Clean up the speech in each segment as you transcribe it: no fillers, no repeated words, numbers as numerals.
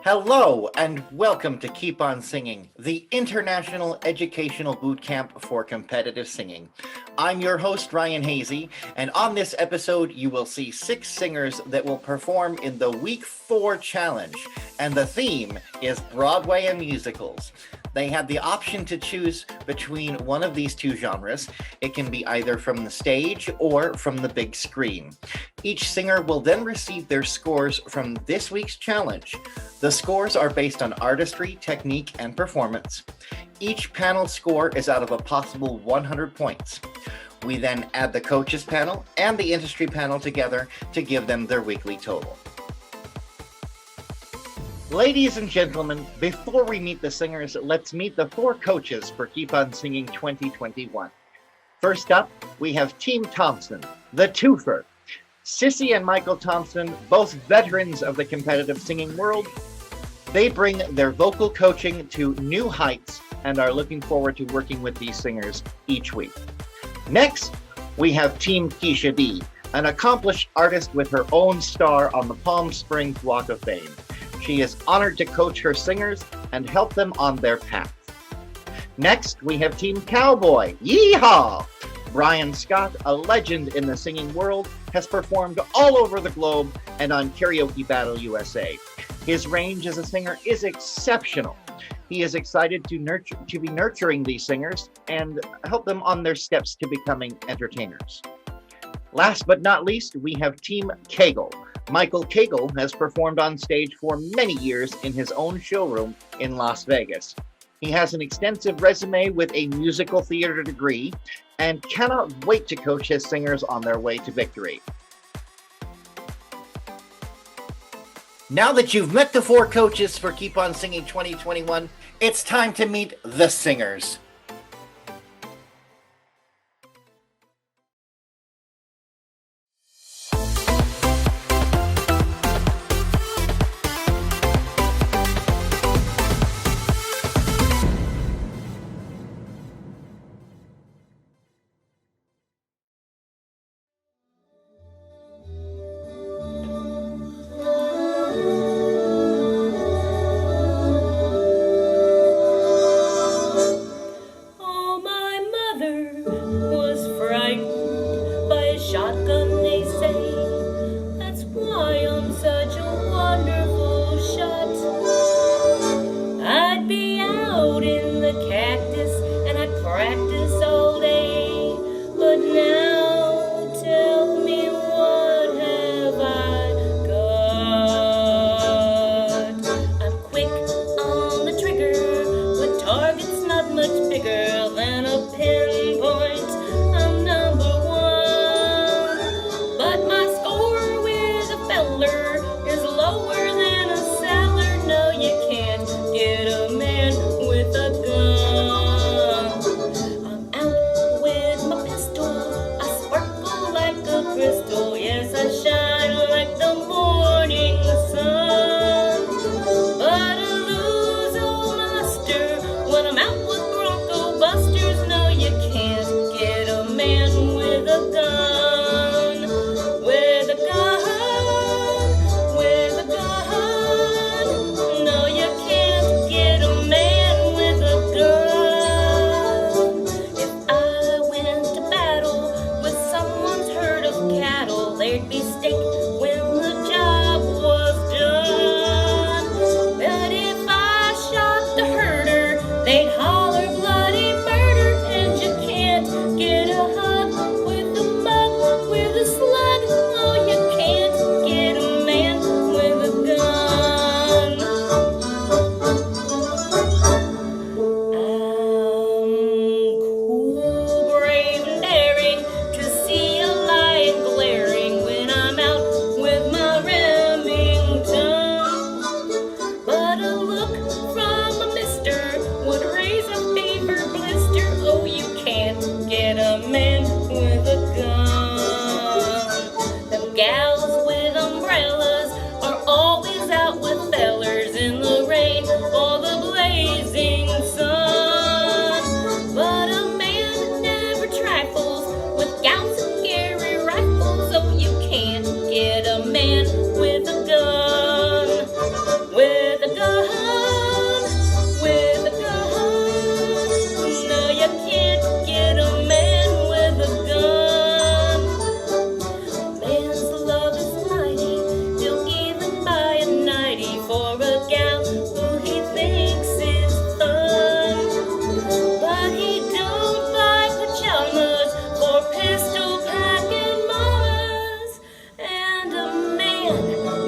Hello and welcome to Keep On Singing, the international educational boot camp for competitive singing. I'm your host, Ryan Hazy, and on this episode, you will see 6 singers that will perform in the Week 4 challenge, and the theme is Broadway and musicals. They have the option to choose between one of these two genres. It can be either from the stage or from the big screen. Each singer will then receive their scores from this week's challenge. The scores are based on artistry, technique, and performance. Each panel score is out of a possible 100 points. We then add the coaches panel and the industry panel together to give them their weekly total. Ladies and gentlemen, before we meet the singers, let's meet the 4 coaches for Keep On Singing 2021. First up, we have Team Thompson, the twofer. Sissy and Michael Thompson, both veterans of the competitive singing world. They bring their vocal coaching to new heights and are looking forward to working with these singers each week. Next, we have Team Keisha D, an accomplished artist with her own star on the Palm Springs Walk of Fame. She is honored to coach her singers and help them on their path. Next, we have Team Cowboy. Yeehaw! Brian Scott, a legend in the singing world, has performed all over the globe and on Karaoke Battle USA. His range as a singer is exceptional. He is excited to be nurturing these singers and help them on their steps to becoming entertainers. Last but not least, we have Team Kegel. Michael Kegel has performed on stage for many years in his own showroom in Las Vegas. He has an extensive resume with a musical theater degree and cannot wait to coach his singers on their way to victory. Now that you've met the 4 coaches for Keep On Singing 2021, it's time to meet the singers. Out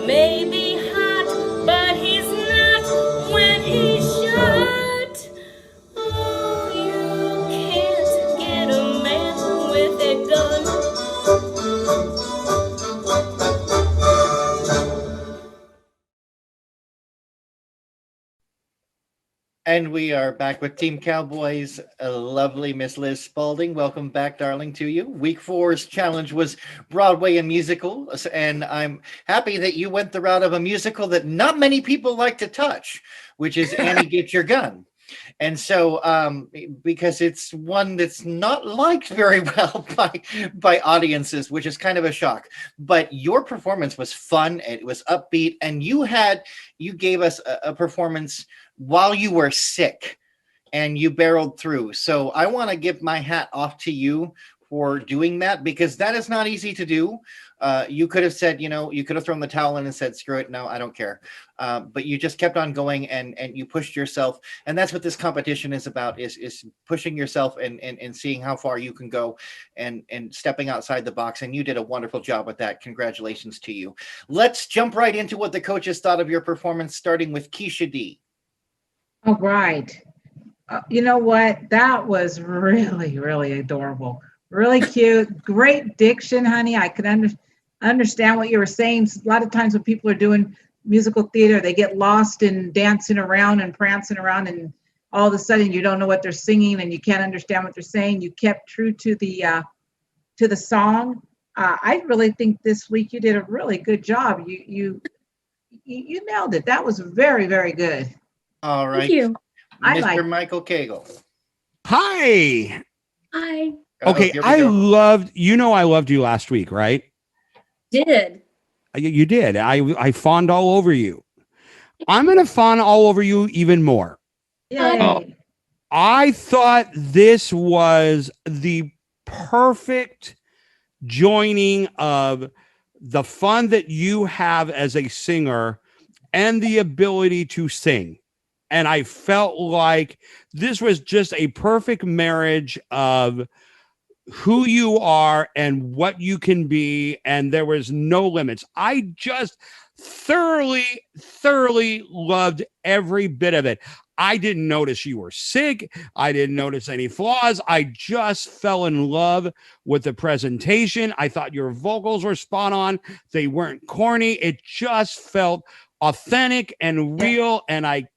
may be hot, but he's not when he's shot. Oh, you can't get a man with a gun. And we are back with Team Cowboys. A lovely Miss Liz Spalding. Welcome back, darling, to you. Week 4's challenge was Broadway and musical. And I'm happy that you went the route of a musical that not many people like to touch, which is Annie Get Your Gun. And so, because it's one that's not liked very well by audiences, which is kind of a shock. But your performance was fun. It was upbeat, and you gave us a performance while you were sick, and you barreled through. So I want to give my hat off to you for doing that, because that is not easy to do. You could have said, you could have thrown the towel in and said, screw it, no, I don't care. But you just kept on going, and you pushed yourself. And that's what this competition is about, is pushing yourself and seeing how far you can go and stepping outside the box. And you did a wonderful job with that. Congratulations to you. Let's jump right into what the coaches thought of your performance, starting with Keisha D. All right. You know what? That was really, really adorable. Really cute. Great diction, honey. I could understand what you were saying. A lot of times when people are doing musical theater, they get lost in dancing around and prancing around, and all of a sudden you don't know what they're singing and you can't understand what they're saying. You kept true to the song. I really think this week you did a really good job. You nailed it. That was very, very good. All right. Thank you. Mr. Michael Cagle. Hi. I Okay, I loved you last week, right? did. You did. I fawned all over you. I'm going to fawn all over you even more. Yay. I thought this was the perfect joining of the fun that you have as a singer and the ability to sing. And I felt like this was just a perfect marriage of who you are and what you can be. And there was no limits. I just thoroughly loved every bit of it. I didn't notice you were sick. I didn't notice any flaws. I just fell in love with the presentation. I thought your vocals were spot on. They weren't corny. It just felt authentic and real. And I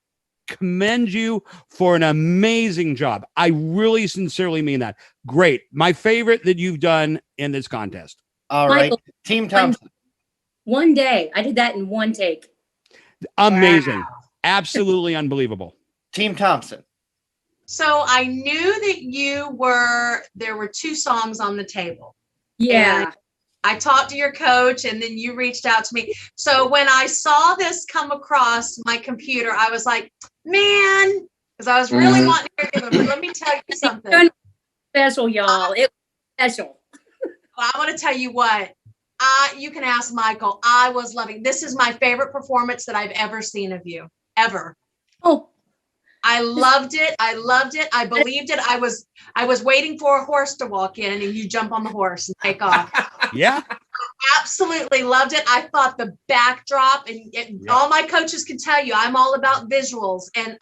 commend you for an amazing job. I really sincerely mean that. Great. My favorite that you've done in this contest. All Michael, right. Team Thompson. One day. I did that in one take. Amazing. Wow. Absolutely unbelievable. Team Thompson. So I knew that there were 2 songs on the table. Yeah. And I talked to your coach, and then you reached out to me. So when I saw this come across my computer, I was like, man, because I was really wanting to hear them. But let me tell you something. Special, y'all. It was special. Well, I want to tell you what. You can ask Michael. I was loving. This is my favorite performance that I've ever seen of you, ever. Oh, I loved it. I loved it. I believed it. I was waiting for a horse to walk in, and you jump on the horse and take off. Yeah. Absolutely loved it. I thought the backdrop, and all my coaches can tell you, I'm all about visuals, and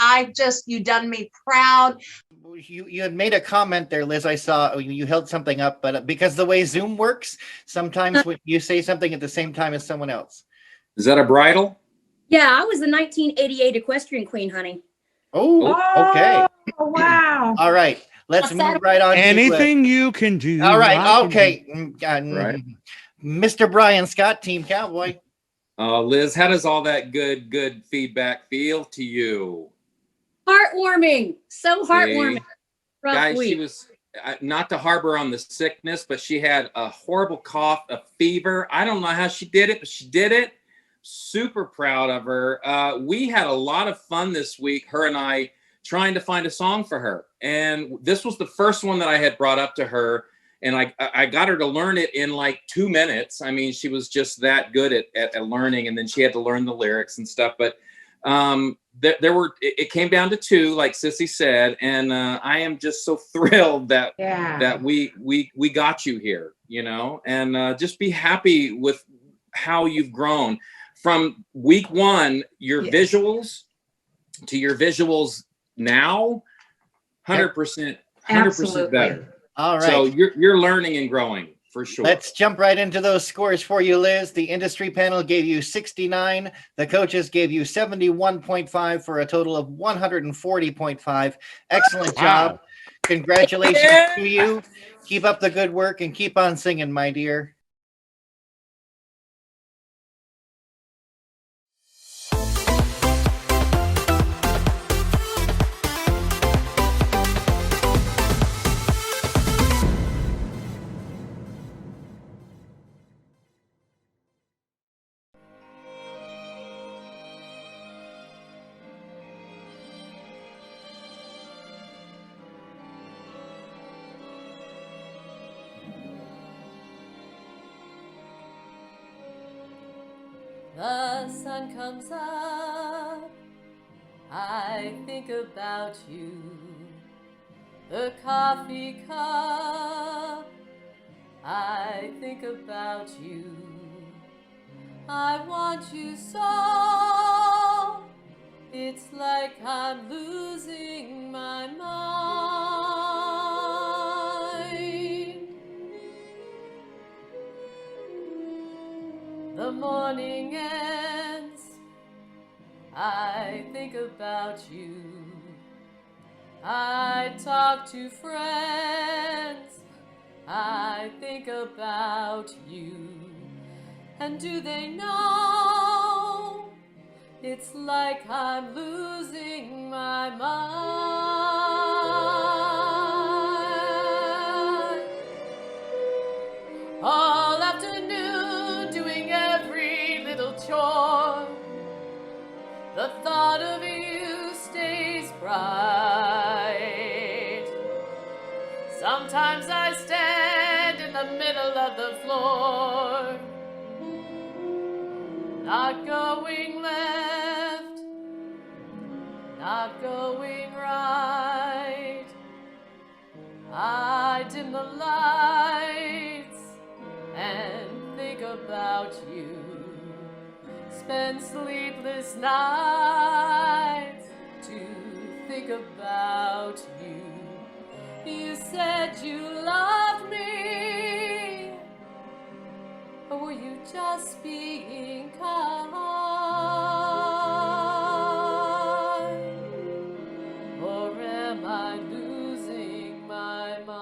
you done me proud. You had made a comment there, Liz. I saw you held something up, but because the way Zoom works, sometimes when you say something at the same time as someone else. Is that a bridal? yeah. I was the 1988 equestrian queen, honey. Oh, okay. Oh, wow. All right. Let's move right on. Anything you can do. All right. Okay. Right. Mr. Brian Scott, Team Cowboy. Liz, how does all that good feedback feel to you? Heartwarming. So heartwarming. Rough Guys, week. she was, not to harbor on the sickness, but she had a horrible cough, a fever. I don't know how she did it, but she did it. Super proud of her. We had a lot of fun this week, her and I, trying to find a song for her. And this was the first one that I had brought up to her. And I got her to learn it in like 2 minutes. I mean, she was just that good at learning. And then she had to learn the lyrics and stuff. But it came down to 2, like Sissy said. And I am just so thrilled that we got you here, and just be happy with how you've grown. from week one, your Yes. visuals to your visuals now, 100%, 100% better. All right. So you're learning and growing for sure. Let's jump right into those scores for you, Liz. The industry panel gave you 69. The coaches gave you 71.5 for a total of 140.5. Excellent job. Wow. Congratulations Yeah. to you. Keep up the good work and keep on singing, my dear. The sun comes up, I think about you. The coffee cup, I think about you. I want you so, it's like I'm losing my mind. The morning ends, I think about you. I talk to friends, I think about you. And do they know it's like I'm losing my mind? All afternoon doing every little chore, the thought of you stays bright. Sometimes I stand in the middle of the floor, not going left, not going right. I dim the lights and think about you. Spend sleepless nights to think about you. You said you loved me, or were you just being kind? Or am I losing my mind?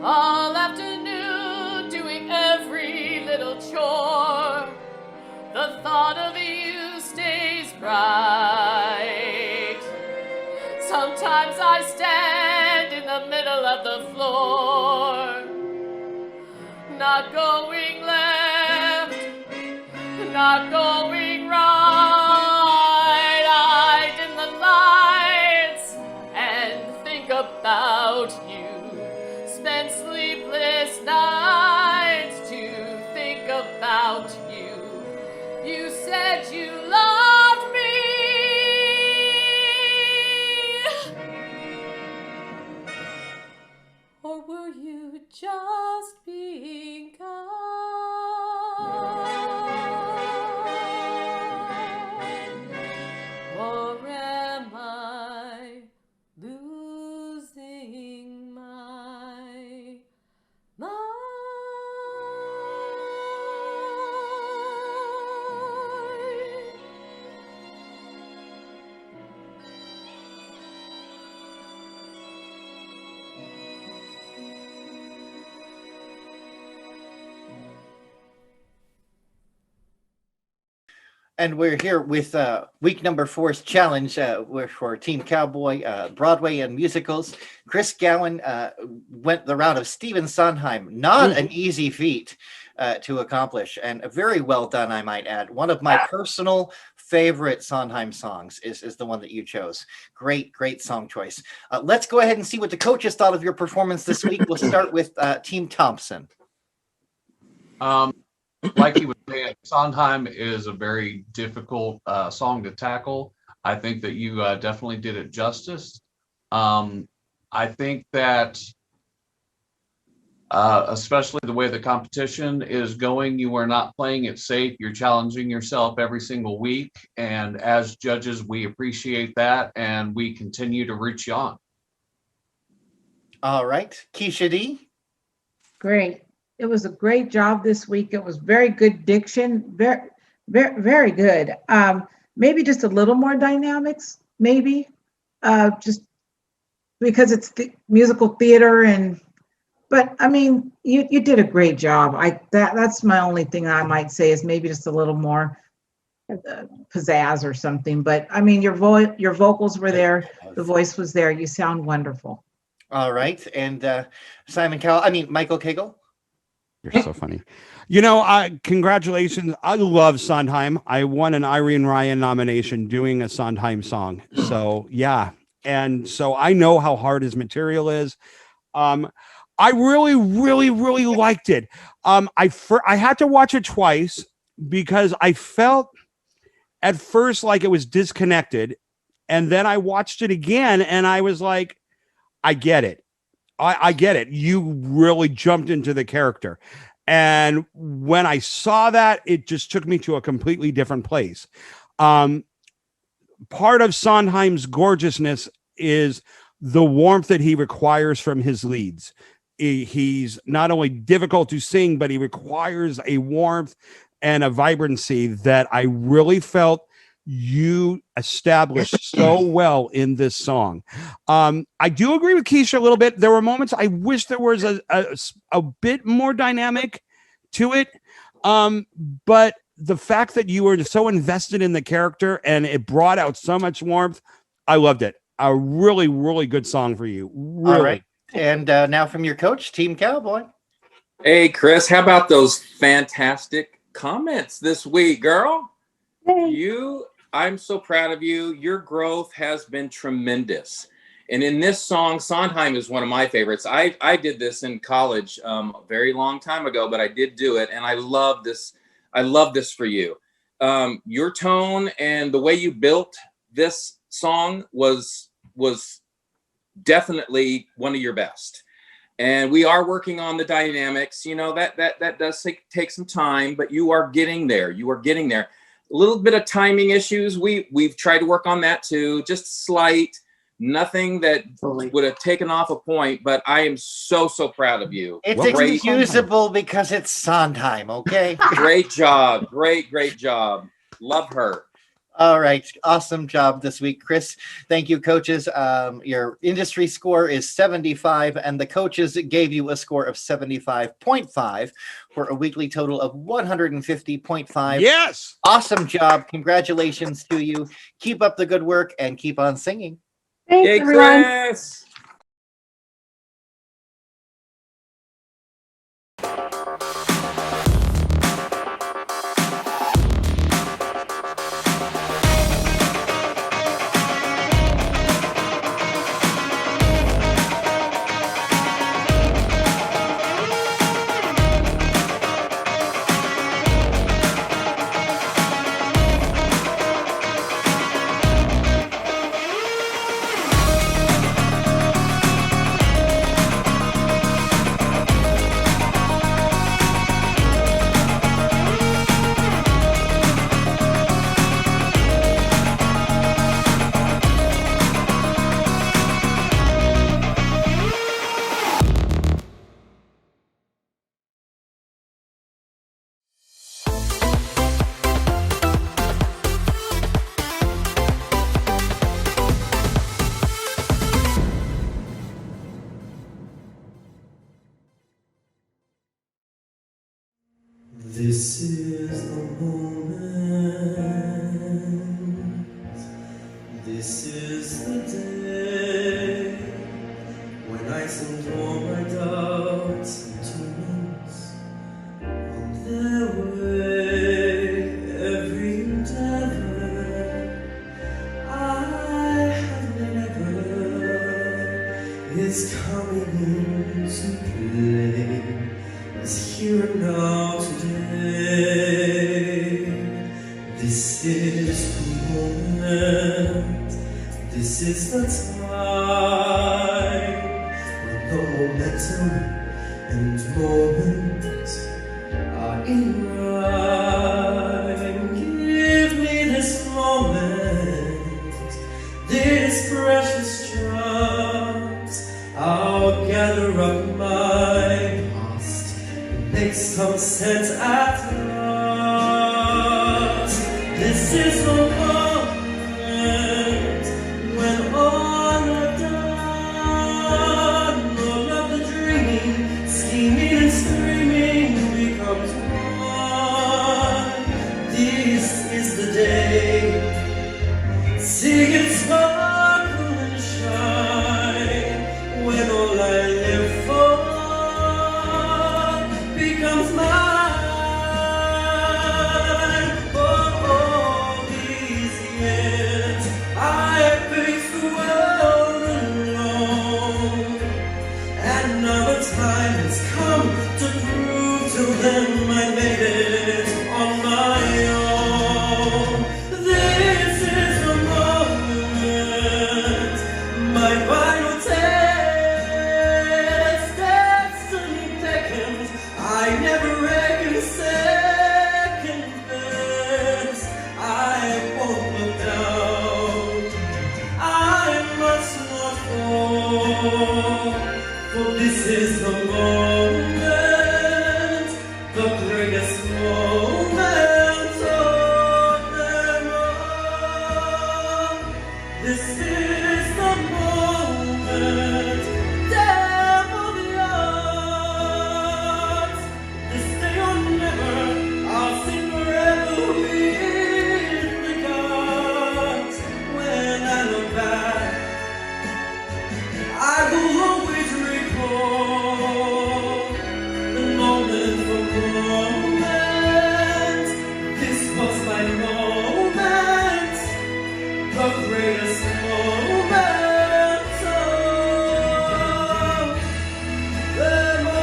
All afternoon doing every little chore, the thought of you stays bright. Sometimes I stand in the middle of the floor, not going left, not going right. I dim the lights and think about you. Spend sleepless nights to think about you. You said you loved me, or were you just being kind? Or am I losing my mind? And we're here with week number 4's challenge. We're for Team Cowboy, Broadway and musicals. Chris Gowan went the route of Stephen Sondheim. Not an easy feat to accomplish, and very well done, I might add. One of my personal favorite Sondheim songs is the one that you chose. Great, great song choice. Let's go ahead and see what the coaches thought of your performance this week. We'll start with Team Thompson. Like he was saying, Sondheim is a very difficult song to tackle. I think that you definitely did it justice. I think that especially the way the competition is going. You are not playing it safe. You're challenging yourself every single week. And as judges, we appreciate that, and we continue to root you on. All right. Keisha D. Great. It was a great job this week. It was very good diction. Very good. Maybe just a little more dynamics, maybe. Just because it's the musical theater but I mean, you did a great job. That's my only thing I might say is maybe just a little more pizzazz or something. But I mean, your vocals were there, the voice was there. You sound wonderful. All right. And Michael Cagle. You're so funny. Congratulations. I love Sondheim. I won an Irene Ryan nomination doing a Sondheim song. So yeah. And so I know how hard his material is. I really, really, really liked it. I had to watch it twice because I felt at first like it was disconnected. And then I watched it again and I was like, I get it. I get it. You really jumped into the character. And when I saw that, it just took me to a completely different place. Part of Sondheim's gorgeousness is the warmth that he requires from his leads. He's not only difficult to sing, but he requires a warmth and a vibrancy that I really felt you established so well in this song. I do agree with Keisha a little bit. There were moments I wish there was a bit more dynamic to it. But the fact that you were so invested in the character and it brought out so much warmth, I loved it. A really, really good song for you. Really. All right. And now from your coach, Team Cowboy. Hey, Chris, how about those fantastic comments this week, girl? I'm so proud of you. Your growth has been tremendous. And in this song, Sondheim is one of my favorites. I did this in college a very long time ago, but I did do it. And I love this. I love this for you. Your tone and the way you built this song was definitely one of your best. And we are working on the dynamics. That does take some time, but you are getting there. You are getting there. A little bit of timing issues. We've tried to work on that too. Just slight, nothing that would have taken off a point, but I am so proud of you. It's excusable because it's Sondheim, okay? Great job. Great job. Love her. All right. Awesome job this week, Chris. Thank you, coaches. Your industry score is 75, and the coaches gave you a score of 75.5 for a weekly total of 150.5. Yes. Awesome job. Congratulations to you. Keep up the good work and keep on singing. Thanks, Yay, everyone. Chris. This is the moment. This is the day when I send all my doubts and demons on their way. Every endeavor I have never is coming into play. Is here and now today. This is the moment. This is the time when the momentum and moments are in rhyme. Give me this moment, this precious chance. I'll gather up my past and make some sense at last. This is the moment when all I've done, all of the dreaming, scheming and screaming becomes one. This is the day. See it sparkle and shine when all I live for becomes mine. For all these years I faced the world alone, and now the time has come to prove to them I made it on my own. This is the moment, my final test. Destiny beckons, I never reckon second best. I won't look down, I must not fall, for this is the moment, the greatest moment of them all. This is the moment, damn of the odds. This day or never, I'll sing forever with the gods. When I look back, I will always recall the moment for moment. This was my moment, the greatest moment of them all.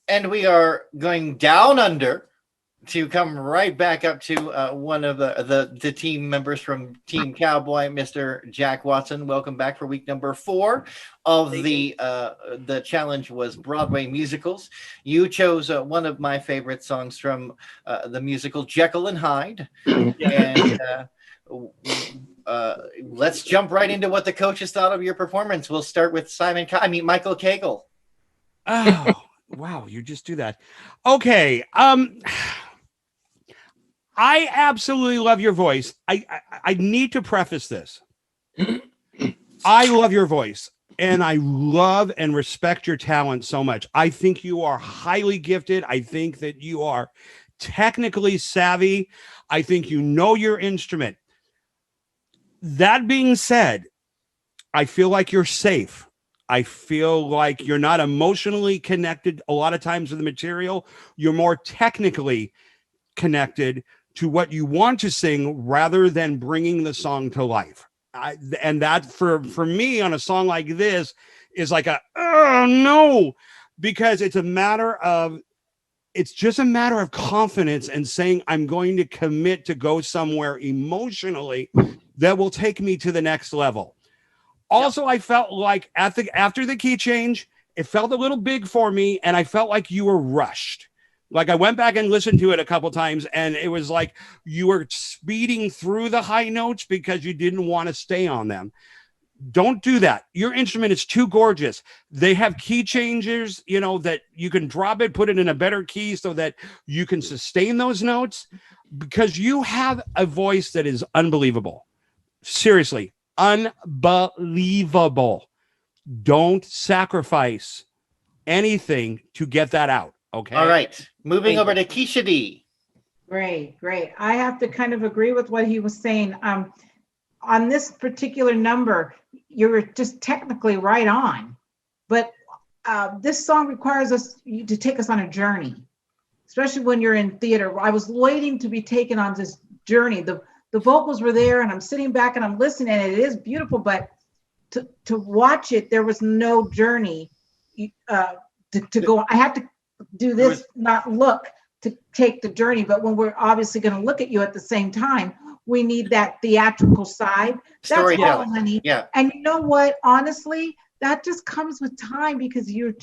And we are going down under to come right back up to one of the team members from Team Cowboy, Mr. Jack Watson. Welcome back for week number 4 of the challenge was Broadway musicals. You chose one of my favorite songs from the musical Jekyll and Hyde. And let's jump right into what the coaches thought of your performance. We'll start with Michael Cagle. Oh, wow. You just do that. Okay. I absolutely love your voice. I need to preface this. I love your voice and I love and respect your talent so much. I think you are highly gifted. I think that you are technically savvy. I think you know your instrument. That being said, I feel like you're safe. I feel like you're not emotionally connected a lot of times with the material. You're more technically connected to what you want to sing rather than bringing the song to life. And that for me on a song like this is like oh no, because it's just a matter of confidence and saying, I'm going to commit to go somewhere emotionally that will take me to the next level. Also, I felt like after the key change, it felt a little big for me, and I felt like you were rushed. Like I went back and listened to it a couple times, and it was like you were speeding through the high notes because you didn't want to stay on them. Don't do that. Your instrument is too gorgeous. They have key changers, that you can drop it, put it in a better key so that you can sustain those notes, because you have a voice that is unbelievable. Seriously, unbelievable. Don't sacrifice anything to get that out. Okay. All right. Moving over to Keisha D. Great. I have to kind of agree with what he was saying. On this particular number, you're just technically right on. But this song requires you to take us on a journey, especially when you're in theater. I was waiting to be taken on this journey. The vocals were there, and I'm sitting back and I'm listening, and it is beautiful, but to watch it, there was no journey. to go. I have to do this, not look to take the journey. But when we're obviously going to look at you at the same time, we need that theatrical side. That's all, Storytelling. honey. Yeah. And you know what? Honestly, that just comes with time because you're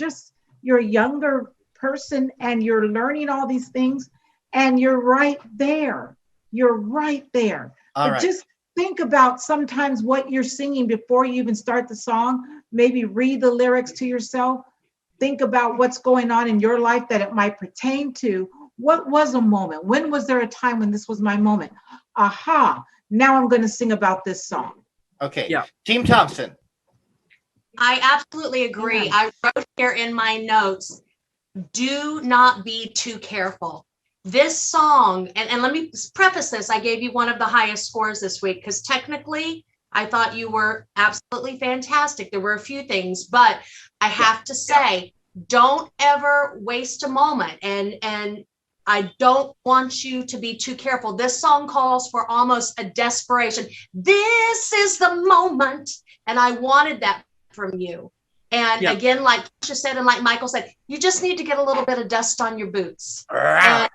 a younger person and you're learning all these things, and you're right there. You're right there. All But right. just think about sometimes what you're singing before you even start the song. Maybe read the lyrics to yourself. Think about what's going on in your life that it might pertain to. What was a moment? When was there a time when this was my moment? Aha, now I'm going to sing about this song. Okay. Yeah. Team Thompson. I absolutely agree. Yeah. I wrote here in my notes, do not be too careful. This song, and let me preface this, I gave you one of the highest scores this week because technically I thought you were absolutely fantastic. There were a few things, but I have to say, don't ever waste a moment. And I don't want you to be too careful. This song calls for almost a desperation. This is the moment. And I wanted that from you. And again, like Tasha said, and like Michael said, you just need to get a little bit of dust on your boots. And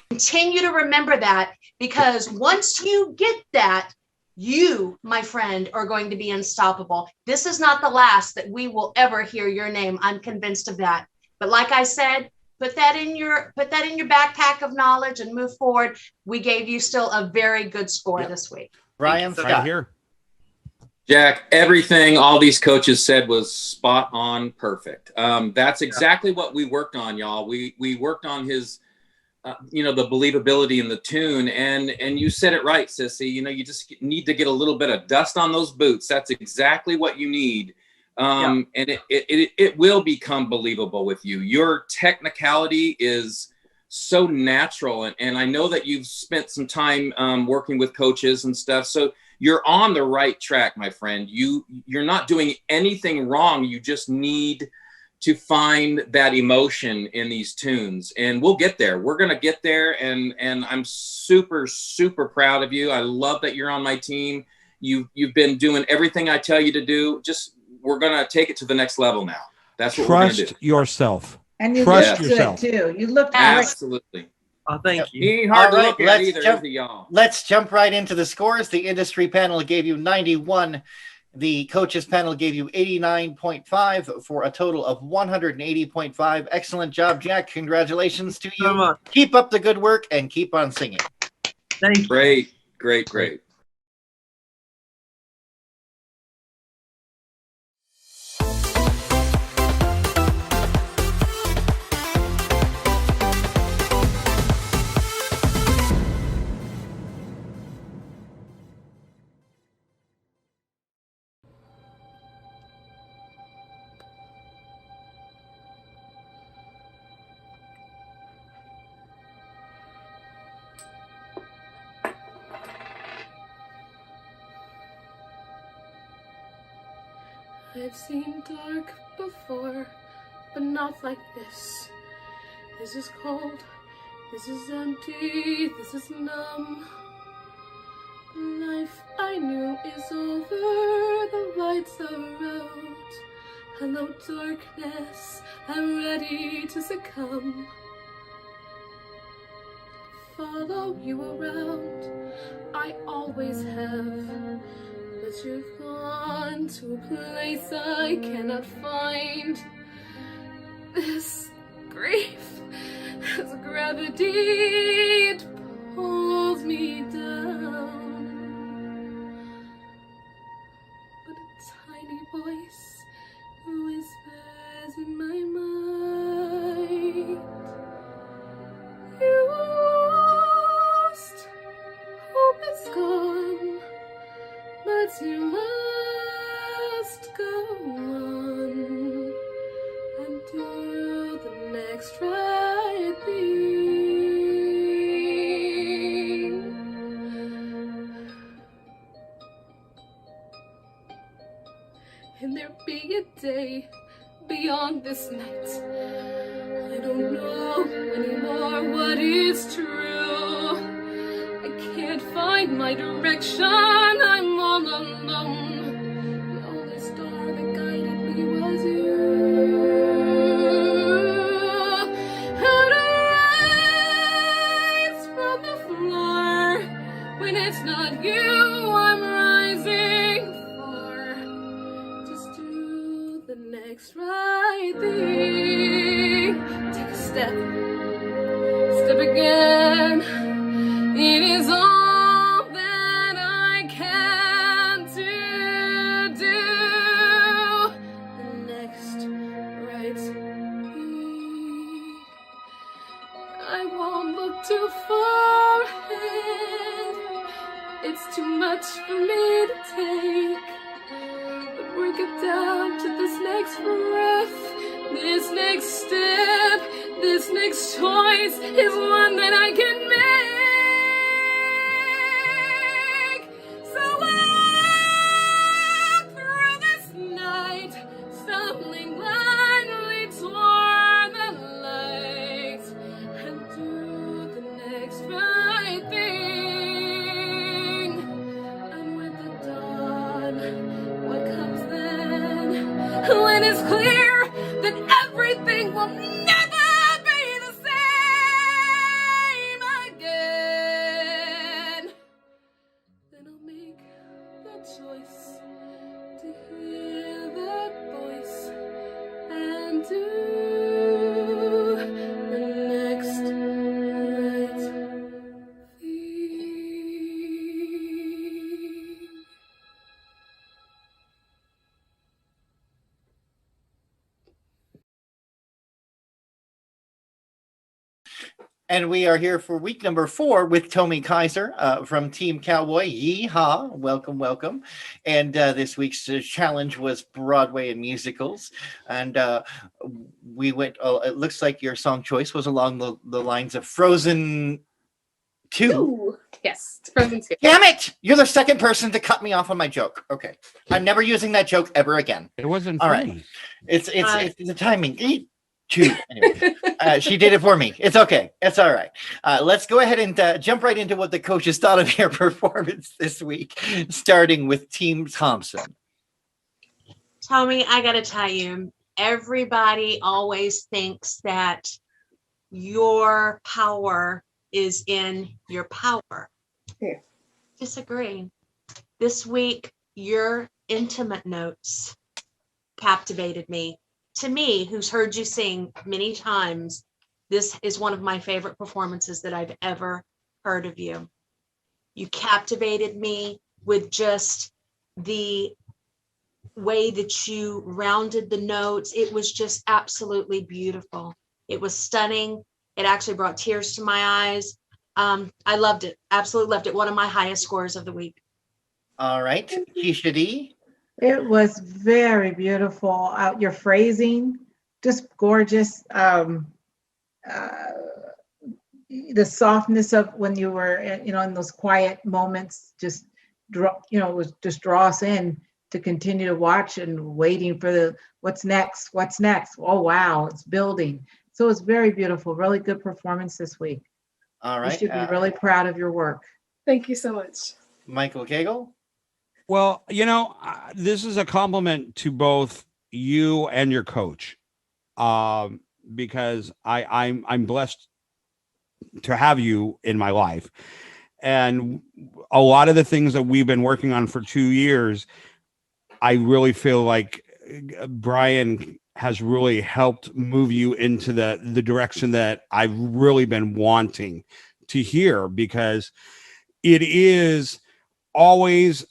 continue to remember that, because once you get that, you, my friend, are going to be unstoppable. This is not the last that we will ever hear your name. I'm convinced of that. But like I said, put that in your backpack of knowledge and move forward. We gave you still a very good score this week. Ryan Right Scott. here. Jack, everything all these coaches said was spot on, perfect. That's exactly what we worked on, y'all. We worked on his, the believability in the tune, and you said it right, Sissy. You just need to get a little bit of dust on those boots. That's exactly what you need, and it will become believable with you. Your technicality is so natural, and I know that you've spent some time working with coaches and stuff, so you're on the right track, my friend. You're not doing anything wrong. You just need to find that emotion in these tunes, and we'll get there. We're going to get there. And I'm super, super proud of you. I love that you're on my team. You've been doing everything I tell you to do. We're going to take it to the next level now. That's what we're going to do. Trust yourself. And you Trust looked yourself. good too. You looked great. Absolutely. Oh, thank you. He ain't hard to All right, look at let's either, jump- is he, y'all? Let's jump right into the scores. The industry panel gave you 91. The coaches panel gave you 89.5 for a total of 180.5. Excellent job, Jack. Congratulations to So you. much. Keep up the good work and keep on singing. Thank you. Great, great, great. I've seen dark before, but not like this. This is cold, this is empty, this is numb. The life I knew is over, the lights are out. Hello darkness, I'm ready to succumb. Follow you around, I always have. But you've gone to a place I cannot find. This grief has gravity, it pulls me down. But a tiny voice whispers in my mind. You are lost, hope is gone. But you must go on and do the next right thing. And there be a day beyond this night. I don't know anymore what is true. I can't find my direction, I'm all alone. The only star that guided me was you. next right thing. Take a step, step again. It is all that I can do. The next right thing. I won't look too far ahead. It's too much for me to take. But work it down to this next breath, this next step, this next choice is one that I can make. So walk through this night, stumbling blindly toward the light, and do the next right thing. And with the dawn, what comes then? When it's clear that everything will never be the same again, then I'll make the choice to hear that voice and do the next right thing. And we are here for week number 4 with Tommy Kaiser from Team Cowboy. Yeehaw! Welcome, welcome. And this week's challenge was Broadway and musicals. And we went, it looks like your song choice was along the lines of Frozen 2. Ooh, yes, Frozen 2. Damn it! You're the second person to cut me off on my joke. Okay. I'm never using that joke ever again. It wasn't All funny. right. It's the timing. 2. Anyway, she did it for me. It's okay. It's all right. Let's go ahead and jump right into what the coaches thought of your performance this week, starting with Team Thompson. Tommy, I got to tell you, everybody always thinks that your power is in your power. Yeah. Disagree. This week, your intimate notes captivated me. To me, who's heard you sing many times, this is one of my favorite performances that I've ever heard of you. You captivated me with just the way that you rounded the notes. It was just absolutely beautiful. It was stunning. It actually brought tears to my eyes. I loved it. Absolutely loved it. One of my highest scores of the week. All right. Keisha D. It was very beautiful. Your phrasing, just gorgeous. The softness of when you were, in those quiet moments, just just draw us in to continue to watch and waiting for the what's next. Oh wow, it's building. So it's very beautiful. Really good performance this week. All right. You should be really proud of your work. Thank you so much. Michael Cagle. Well, this is a compliment to both you and your coach, because I'm blessed to have you in my life, and a lot of the things that we've been working on for 2 years, I really feel like Brian has really helped move you into the direction that I've really been wanting to hear, because it is always,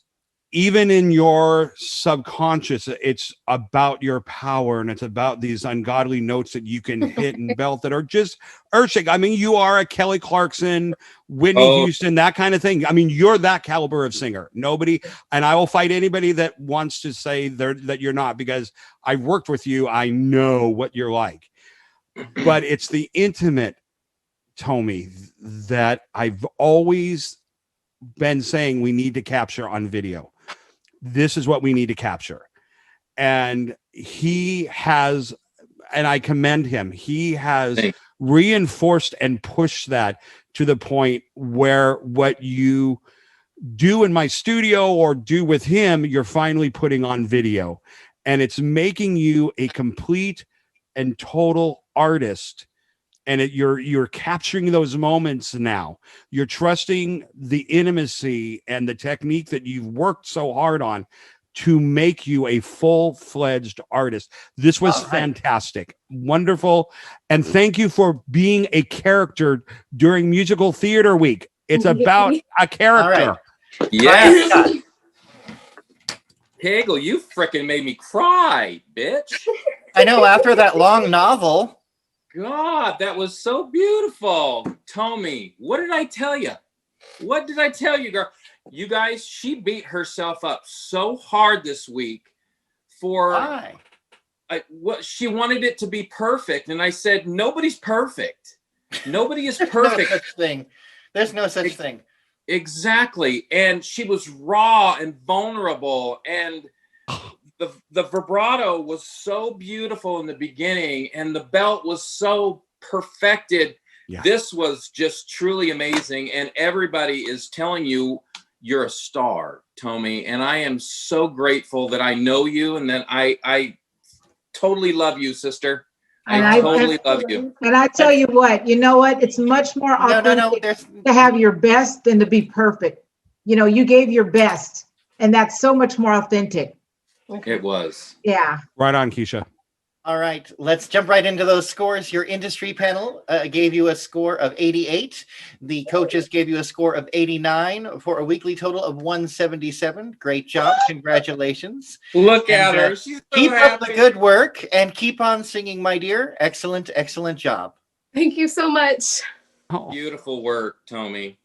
even in your subconscious, it's about your power, and it's about these ungodly notes that you can hit and belt that are just earth-shaking. I mean, you are a Kelly Clarkson, Whitney Houston, that kind of thing. I mean, you're that caliber of singer. Nobody, and I will fight anybody that wants to say that you're not, because I've worked with you. I know what you're like. But it's the intimate, Tommy, that I've always been saying we need to capture on video. This is what we need to capture. And he has, and I commend him, he has reinforced and pushed that to the point where what you do in my studio or do with him, you're finally putting on video. And it's making you a complete and total artist. And you're capturing those moments now. You're trusting the intimacy and the technique that you've worked so hard on to make you a full-fledged artist. This was All right. fantastic, wonderful, and thank you for being a character during Musical Theater Week. It's about a character. All Yes. right. Hagel, you freaking made me cry, bitch. I know, after that long novel. God, that was so beautiful. Tommy, what did I tell you? What did I tell you, girl? You guys, she beat herself up so hard this week for Why? what she wanted it to be perfect. And I said, nobody's perfect. Nobody is perfect. No such thing. There's no such thing. Exactly. And she was raw and vulnerable. And the vibrato was so beautiful in the beginning. And the belt was so perfected. Yeah. This was just truly amazing. And everybody is telling you you're a star, Tommy. And I am so grateful that I know you and that I totally love you, sister. I totally love you. And I tell you what, you know what? It's much more authentic to have your best than to be perfect. You know, you gave your best, and that's so much more authentic. It was. Yeah. Right on, Keisha. All right, let's jump right into those scores. Your industry panel gave you a score of 88. The coaches gave you a score of 89 for a weekly total of 177. Great job. Congratulations. Look at her. She's so keep happy. up the good work and keep on singing, my dear. Excellent, excellent job. Thank you so much. Oh. Beautiful work, Tommy.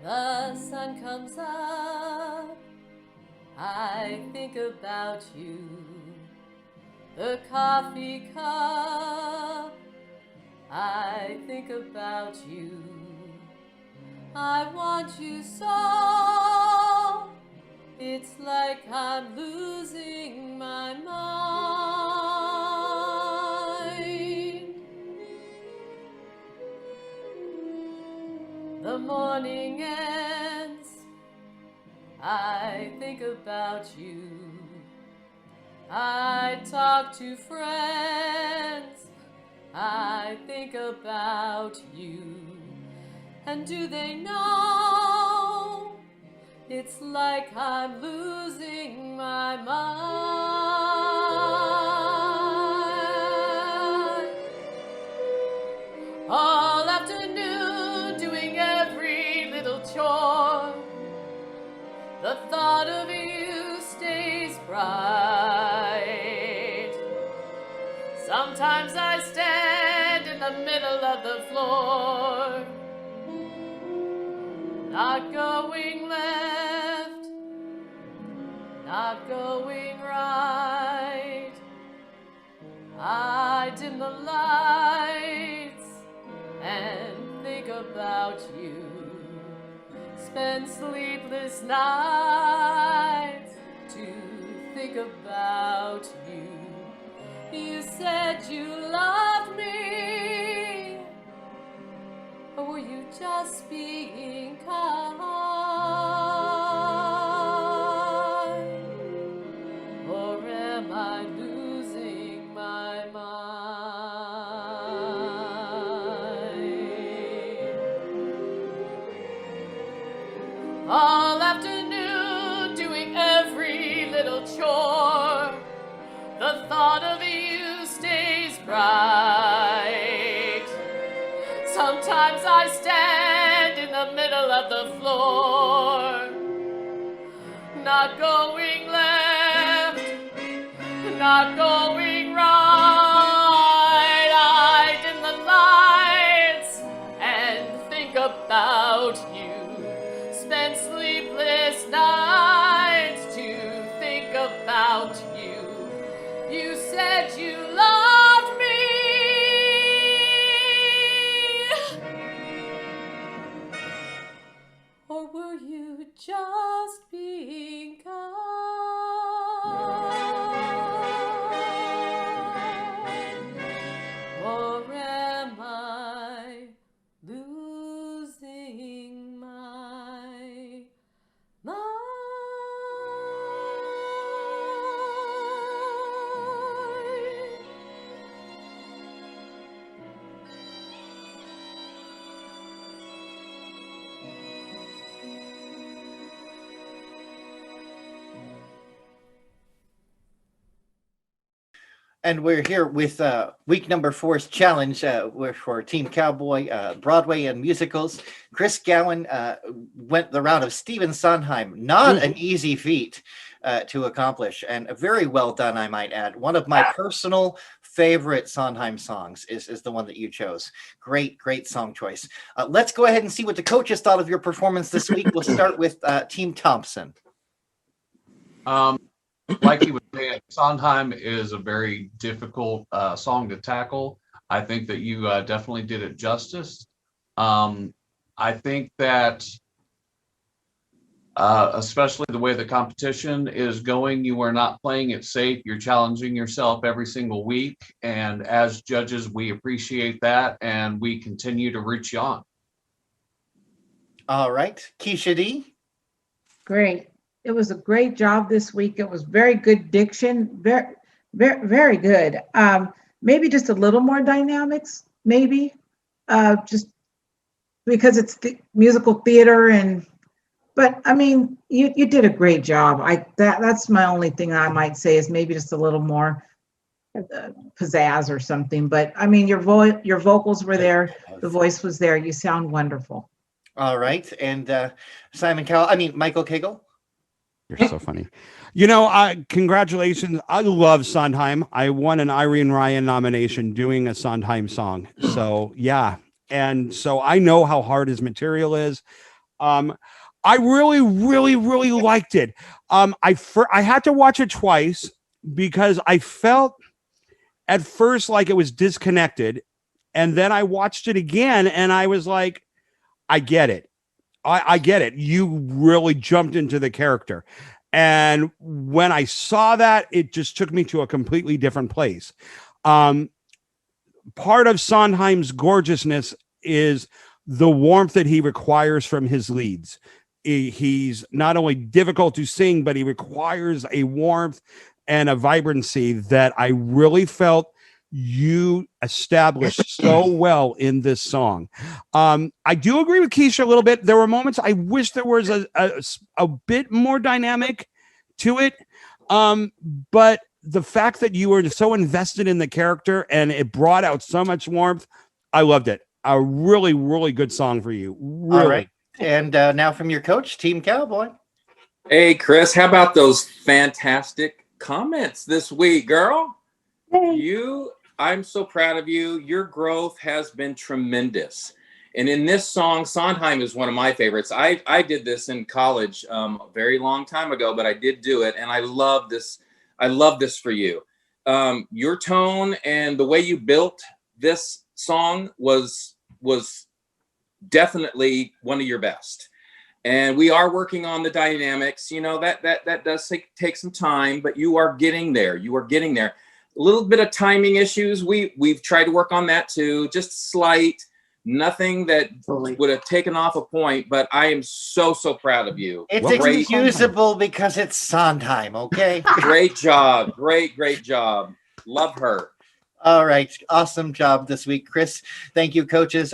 The sun comes up, I think about you. The coffee cup, I think about you. I want you so, it's like I'm losing my mind. The morning ends, I think about you. I talk to friends, I think about you. And do they know it's like I'm losing my mind? All afternoon doing every little chore, the thought of you stays bright. Sometimes I stand in the middle of the floor, not going left, not going right. I dim the lights and think about you. Spend sleepless nights to think about you. You said you loved me, or were you just being kind? Or am I losing my mind? All afternoon doing every little chore, the thought of you stays bright. Sometimes I stand in the middle of the floor, not going left, not going right. I dim the lights and think about you. Spend sleepless nights to think about you. You said you loved me, or were you And we're here with week number 4's challenge. We're for Team Cowboy, Broadway and musicals. Chris Gowan went the route of Stephen Sondheim. Not an easy feat to accomplish, and very well done, I might add. One of my personal favorite Sondheim songs is the one that you chose. Great, great song choice. Let's go ahead and see what the coaches thought of your performance this week. We'll start with Team Thompson. Like he was saying, Sondheim is a very difficult song to tackle. I think that you definitely did it justice. I think that especially the way the competition is going, you are not playing it safe. You're challenging yourself every single week. And as judges, we appreciate that, and we continue to root you on. All right. Keisha D. Great. It was a great job this week. It was very good diction, very, very, very good. Maybe just a little more dynamics, maybe, just because it's musical theater but I mean, you did a great job. That's my only thing I might say is maybe just a little more pizzazz or something. But I mean, your vocals were there, the voice was there. You sound wonderful. All right, and Michael Cagle. You're so funny. Congratulations. I love Sondheim. I won an Irene Ryan nomination doing a Sondheim song. So yeah. And so I know how hard his material is. I really, really, really liked it. I had to watch it twice because I felt at first like it was disconnected. And then I watched it again and I was like, I get it. I get it. You really jumped into the character. And when I saw that, it just took me to a completely different place. Part of Sondheim's gorgeousness is the warmth that he requires from his leads. He's not only difficult to sing, but he requires a warmth and a vibrancy that I really felt you established so well in this song. I do agree with Keisha a little bit. There were moments I wish there was a bit more dynamic to it. But the fact that you were so invested in the character and it brought out so much warmth, I loved it. A really, really good song for you. Really. All right. And now from your coach, Team Cowboy. Hey, Chris, how about those fantastic comments this week, girl? I'm so proud of you. Your growth has been tremendous. And in this song, Sondheim is one of my favorites. I did this in college a very long time ago, but I did do it. And I love this. I love this for you. Your tone and the way you built this song was definitely one of your best. And we are working on the dynamics. That does take some time, but you are getting there. You are getting there. A little bit of timing issues. We've tried to work on that too. Just slight, nothing that would have taken off a point, but I am so proud of you. It's excusable because it's Sondheim, okay? Great job. Great job. Love her. All right. Awesome job this week, Chris. Thank you, coaches.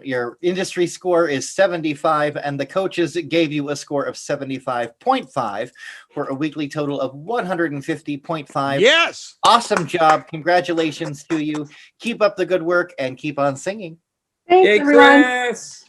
Your industry score is 75, and the coaches gave you a score of 75.5 for a weekly total of 150.5. Yes. Awesome job. Congratulations to you. Keep up the good work and keep on singing. Thanks, Hey, everyone. Chris.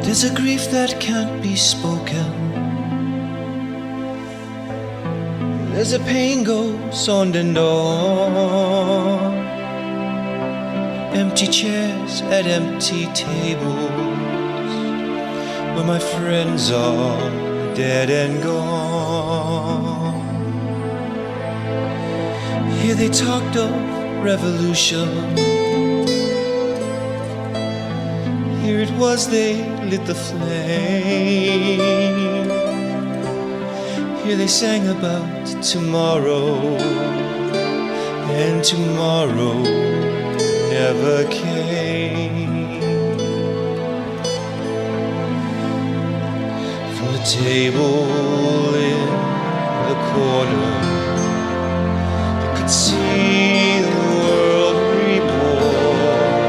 There's a grief that can't be spoken. There's a pain goes on and on. Empty chairs at empty tables, where my friends are dead and gone. Here they talked of revolution. Here it was they lit the flame. Here they sang about tomorrow, and tomorrow never came. From the table in the corner, you could see the world reborn,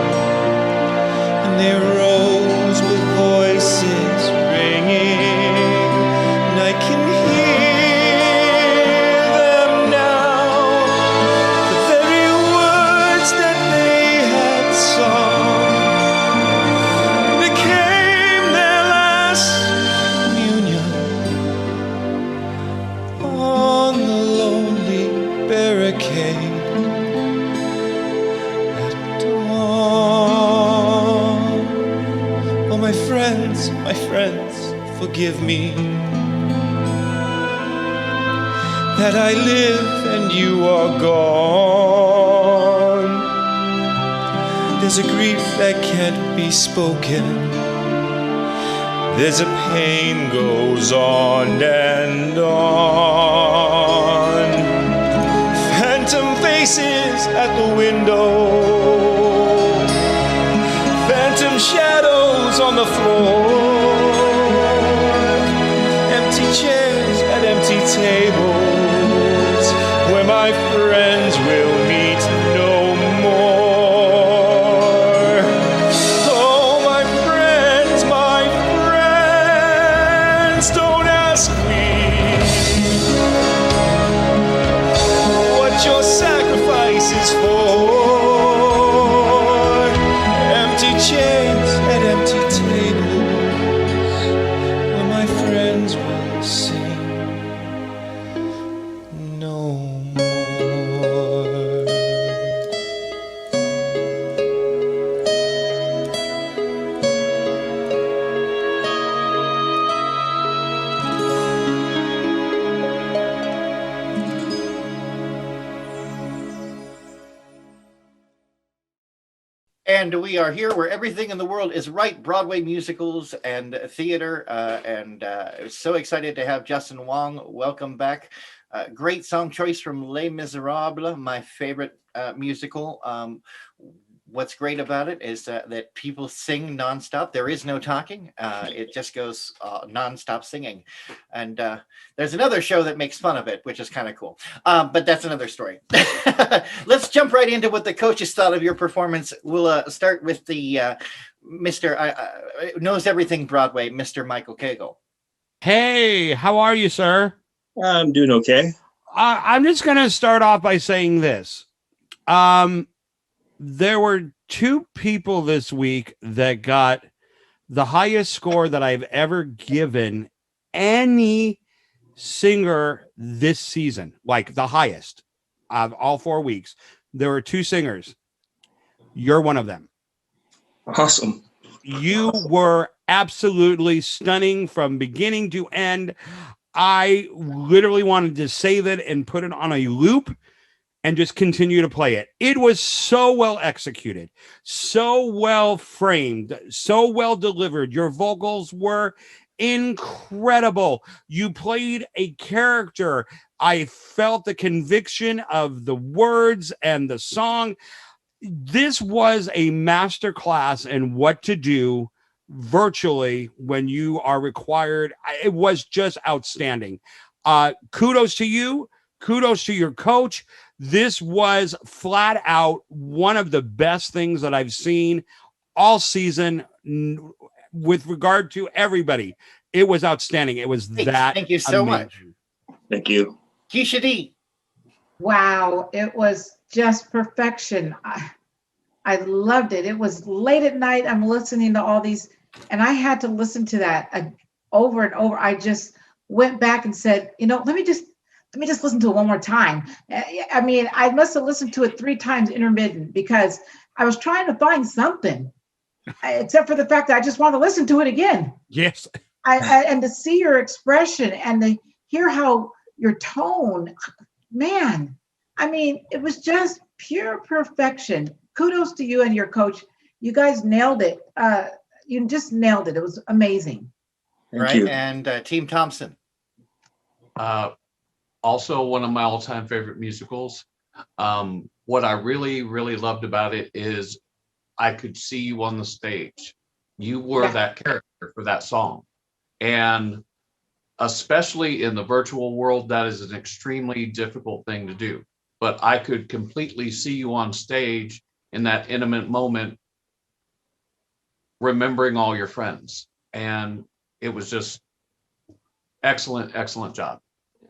and they rose with voices ringing, and I can hear them now. The very words that they had sung became their last communion on the lonely barricade at dawn. Oh, my friends, forgive me that I live and you are gone. There's a grief that can't be spoken. There's a pain goes on and on. Phantom faces at the window, phantom shadows on the floor, empty chairs at empty tables, where my friends will meet no more. Oh, my friends, don't ask me what your sacrifice is for. Empty chairs at empty tables, where my friends will sing no more. And we are here where everything in the world is right. Broadway musicals and theater. So excited to have Justin Wong. Welcome back. Great song choice from Les Miserables, my favorite musical. What's great about it is that people sing nonstop. There is no talking. It just goes nonstop singing. And there's another show that makes fun of it, which is kind of cool. But that's another story. Let's jump right into what the coaches thought of your performance. We'll start with the Mr. Knows Everything Broadway, Mr. Michael Cagle. Hey, how are you, sir? I'm doing okay. I'm just going to start off by saying this. There were two people this week that got the highest score that I've ever given any singer this season, like the highest of all 4 weeks. There were two singers. You're one of them. Awesome. You were absolutely stunning from beginning to end. I literally wanted to save it and put it on a loop and just continue to play it. It was so well executed, so well framed, so well delivered. Your vocals were incredible. You played a character. I felt the conviction of the words and the song. This was a masterclass in what to do virtually when you are required. It was just outstanding. Kudos to you. Kudos to your coach. This was flat out one of the best things that I've seen all season with regard to everybody. It was outstanding. It was that. Thank you so much. Thank you. Keisha D. Wow, it was just perfection. I loved it. It was late at night. I'm listening to all these And I had to listen to that over and over. I just went back and said, let me just listen to it one more time. I mean, I must have listened to it 3 times intermittent because I was trying to find something, except for the fact that I just want to listen to it again. Yes. And to see your expression and to hear how your tone, man, I mean, it was just pure perfection. Kudos to you and your coach. You guys nailed it. You just nailed it. It was amazing. Thank you. And Team Thompson. Also one of my all-time favorite musicals. What I really, really loved about it is I could see you on the stage. You were that character for that song. And especially in the virtual world, that is an extremely difficult thing to do. But I could completely see you on stage in that intimate moment, remembering all your friends. And it was just excellent, excellent job.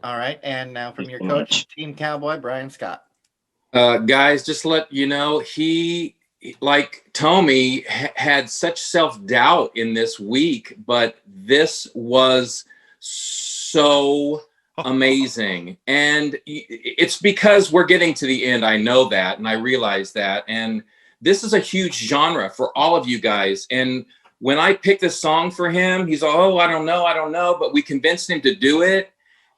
All right. And now from your Thank you coach, much. Team Cowboy, Brian Scott. Guys, just to let you know, he, like Tommy, had such self-doubt in this week, but this was so amazing. And it's because we're getting to the end. I know that, and I realize that. And this is a huge genre for all of you guys. And when I picked this song for him, he's like, oh, I don't know. But we convinced him to do it.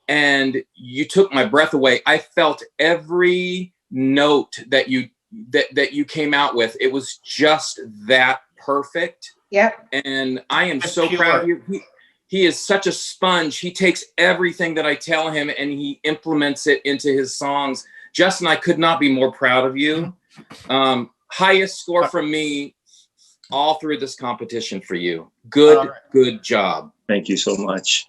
And you took my breath away. I felt every note that you came out with. It was just that perfect. Yep. And I am That's so pure. proud of you. He is such a sponge. He takes everything that I tell him and he implements it into his songs. Justin, I could not be more proud of you. Highest score from me all through this competition for you. Good job. Thank you so much.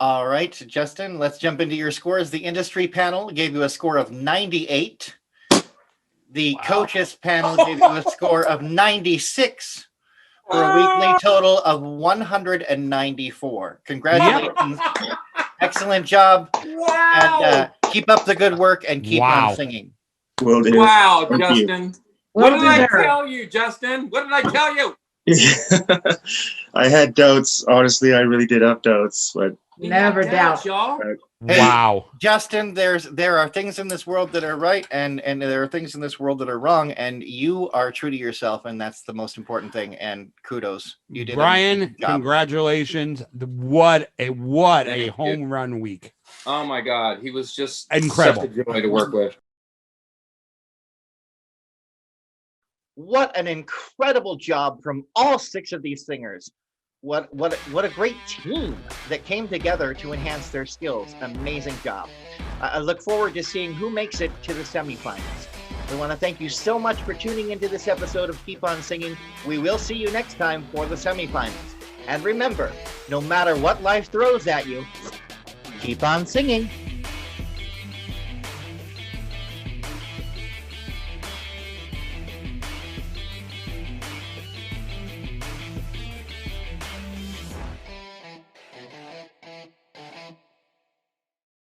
All right, Justin, let's jump into your scores. The industry panel gave you a score of 98. The coaches panel gave you a score of 96 for a weekly total of 194. Congratulations. Excellent job. Wow. And keep up the good work and keep on singing. Will do. Wow, Thank you. Justin. Well What did I deserved. tell you, Justin? What did I tell you? I had doubts. Honestly, I really did have doubts, but We Never have doubts, doubt. y'all. Hey, Wow. Justin, there are things in this world that are right and there are things in this world that are wrong, and you are true to yourself, and that's the most important thing. And kudos. You did Brian, a good job. congratulations. What a Thank you. home run week. Oh my God, he was just Incredible. such a joy to work with. What an incredible job from all 6 of these singers. What a great team that came together to enhance their skills. Amazing job. I look forward to seeing who makes it to the semifinals. We want to thank you so much for tuning into this episode of Keep On Singing. We will see you next time for the semifinals. And remember, no matter what life throws at you, keep on singing.